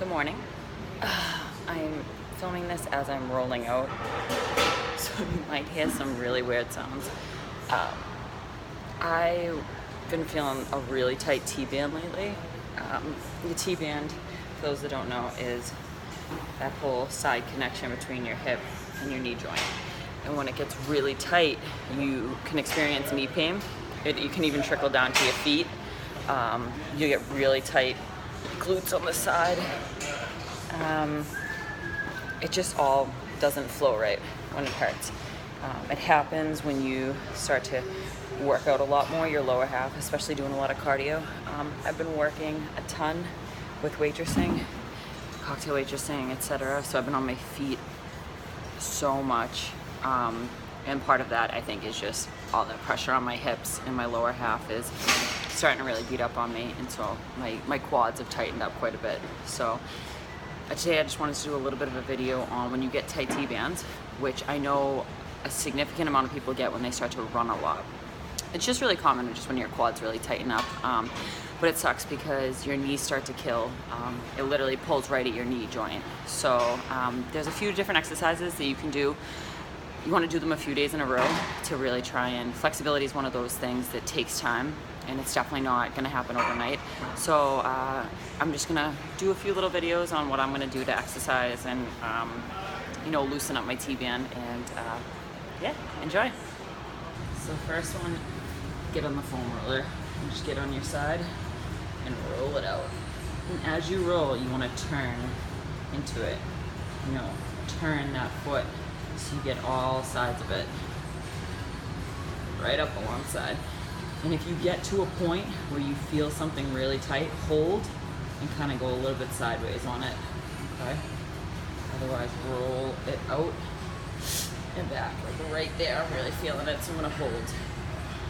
Good morning. I'm filming this as I'm rolling out, so you might hear some really weird sounds. I've been feeling a really tight T-band lately. The T-band, for those that don't know, is that whole side connection between your hip and your knee joint. And when it gets really tight, you can experience knee pain. You can even trickle down to your feet. You get really tight glutes on the side. It just all doesn't flow right when it hurts. It happens when you start to work out a lot more, your lower half, especially doing a lot of cardio. I've been working a ton with waitressing, cocktail waitressing, etc. So I've been on my feet so much. And part of that, I think, is just all the pressure on my hips and my lower half is starting to really beat up on me. And so my quads have tightened up quite a bit. So today I just wanted to do a little bit of a video on when you get tight T-bands, which I know a significant amount of people get when they start to run a lot. It's just really common just when your quads really tighten up, but it sucks because your knees start to kill. It literally pulls right at your knee joint. So there's a few different exercises that you can do. You want to do them a few days in a row to really try, and flexibility is one of those things that takes time, and it's definitely not going to happen overnight. So I'm just going to do a few little videos on what I'm going to do to exercise and loosen up my T-band, and yeah, enjoy. So first one, get on the foam roller and just get on your side and roll it out. And as you roll, you want to turn into it. Turn that foot so you get all sides of it right up alongside. And if you get to a point where you feel something really tight, hold and kind of go a little bit sideways on it, okay? Otherwise, roll it out and back, like right there. I'm really feeling it, so I'm gonna hold.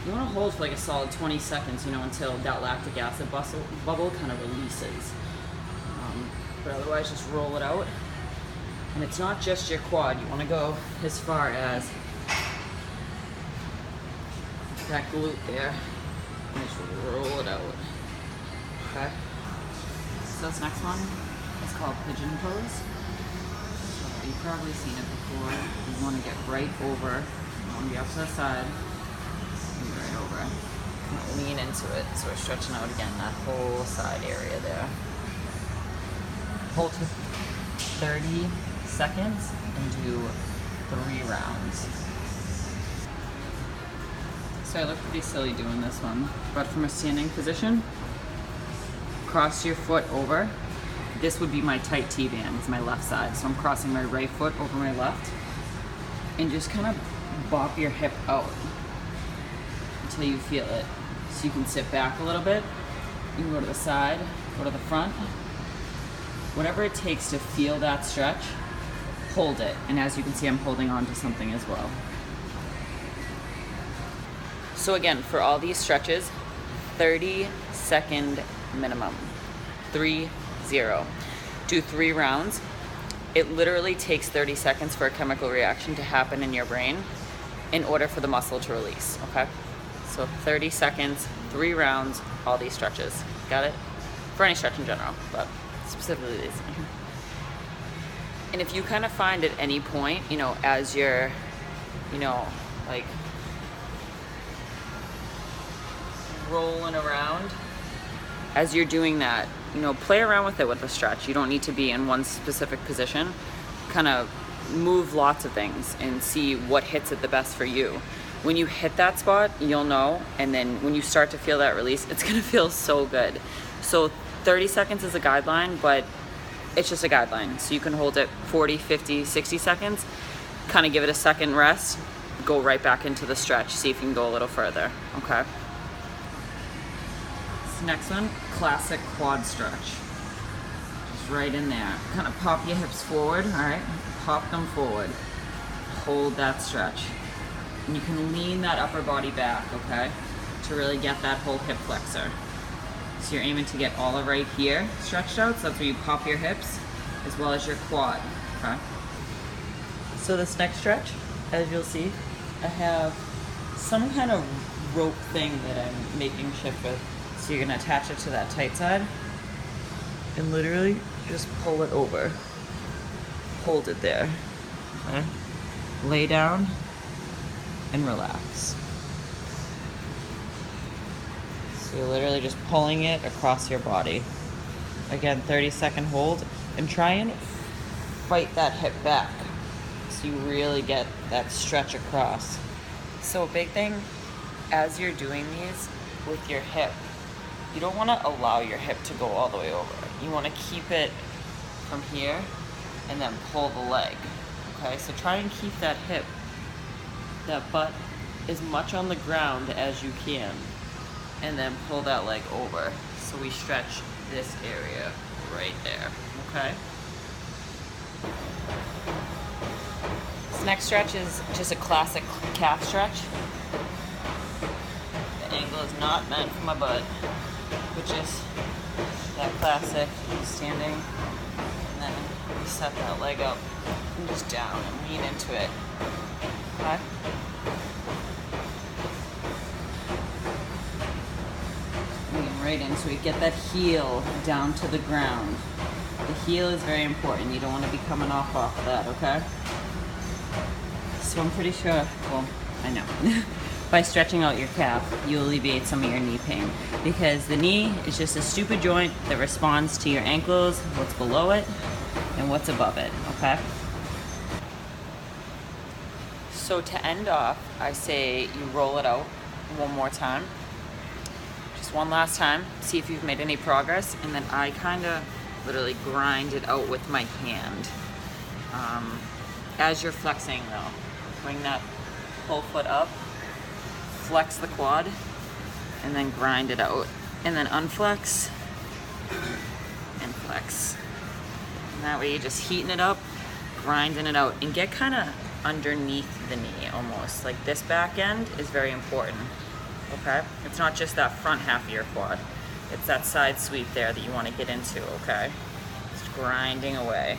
You wanna hold for like a solid 20 seconds, until that lactic acid bubble kind of releases. But otherwise, just roll it out. And it's not just your quad. You wanna go as far as that glute there, and just roll it out, okay? So this next one is called pigeon pose. So you've probably seen it before. You want to get right over, on the opposite side, and right over. Kind of lean into it, so we're stretching out again, that whole side area there. Hold for 30 seconds and do 3 rounds. So I look pretty silly doing this one, but from a standing position, cross your foot over. This would be my tight T-band, it's my left side. So I'm crossing my right foot over my left, and just kind of bop your hip out until you feel it. So you can sit back a little bit, you can go to the side, go to the front. Whatever it takes to feel that stretch, hold it. And as you can see, I'm holding on to something as well. So again, for all these stretches, 30-second minimum, 3-0. Do 3 rounds. It literally takes 30 seconds for a chemical reaction to happen in your brain in order for the muscle to release, okay? So 30 seconds, 3 rounds, all these stretches. Got it? For any stretch in general, but specifically these. And if you kind of find at any point, as you're, like rolling around, as you're doing that, play around with it with the stretch. You don't need to be in one specific position. Kind of move lots of things and see what hits it the best for you. When you hit that spot, you'll know, and then when you start to feel that release, it's gonna feel so good. So 30 seconds is a guideline, but it's just a guideline. So you can hold it 40, 50, 60 seconds, kind of give it a second rest, go right back into the stretch, see if you can go a little further, okay? Next one, classic quad stretch. Just right in there. Kind of pop your hips forward, all right? Pop them forward. Hold that stretch. And you can lean that upper body back, okay? To really get that whole hip flexor. So you're aiming to get all of right here stretched out, so that's where you pop your hips, as well as your quad, okay? So this next stretch, as you'll see, I have some kind of rope thing that I'm making shift with. So you're gonna attach it to that tight side and literally just pull it over. Hold it there. Okay? Lay down and relax. So you're literally just pulling it across your body. Again, 30-second hold, and try and fight that hip back so you really get that stretch across. So a big thing as you're doing these with your hip, you don't want to allow your hip to go all the way over. You want to keep it from here and then pull the leg. Okay, so try and keep that hip, that butt, as much on the ground as you can, and then pull that leg over. So we stretch this area right there, okay? This next stretch is just a classic calf stretch. The angle is not meant for my butt, which is that classic standing, and then we set that leg up and just down and lean into it, okay? Right in, so we get that heel down to the ground. The heel is very important. You don't want to be coming off that, okay? So I'm pretty sure, well, I know, by stretching out your calf, you alleviate some of your knee pain, because the knee is just a stupid joint that responds to your ankles, what's below it, and what's above it, okay? So to end off, I say you roll it out one more time. One last time, see if you've made any progress, and then I kind of literally grind it out with my hand. As you're flexing though, bring that whole foot up, flex the quad, and then grind it out, and then unflex and flex. And that way you're just heating it up, grinding it out, and get kind of underneath the knee almost. Like this back end is very important. Okay? It's not just that front half of your quad. It's that side sweep there that you want to get into, okay? Just grinding away.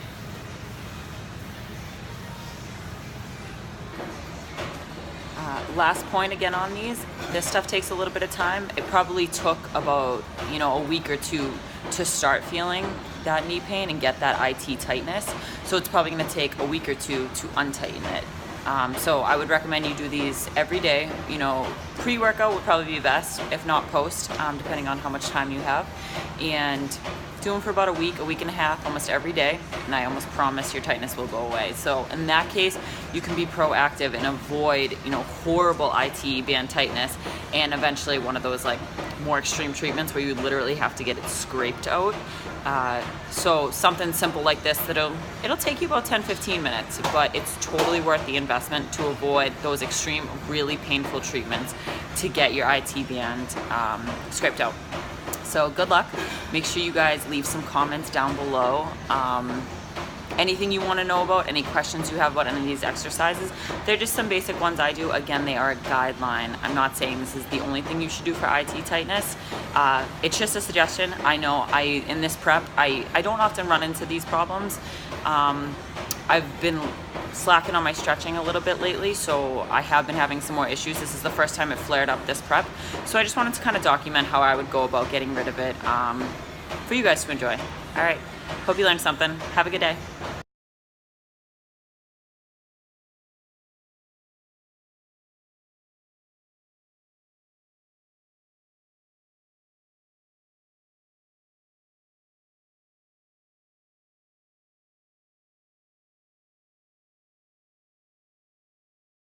Last point again on these, this stuff takes a little bit of time. It probably took about, a week or two to start feeling that knee pain and get that IT tightness. So it's probably going to take a week or two to untighten it. So I would recommend you do these every day. Pre-workout would probably be best, if not post, depending on how much time you have. And do them for about a week and a half, almost every day, and I almost promise your tightness will go away. So in that case, you can be proactive and avoid, horrible IT band tightness, and eventually one of those like more extreme treatments where you literally have to get it scraped out. So something simple like this it'll take you about 10-15 minutes, but it's totally worth the investment to avoid those extreme, really painful treatments to get your IT band scraped out. So good luck. Make sure you guys leave some comments down below. Anything you want to know about, any questions you have about any of these exercises, they're just some basic ones I do. Again, they are a guideline. I'm not saying this is the only thing you should do for IT tightness. It's just a suggestion. I know in this prep, I don't often run into these problems. I've been slacking on my stretching a little bit lately, so I have been having some more issues. This is the first time it flared up this prep. So I just wanted to kind of document how I would go about getting rid of it for you guys to enjoy. All right, hope you learned something. Have a good day.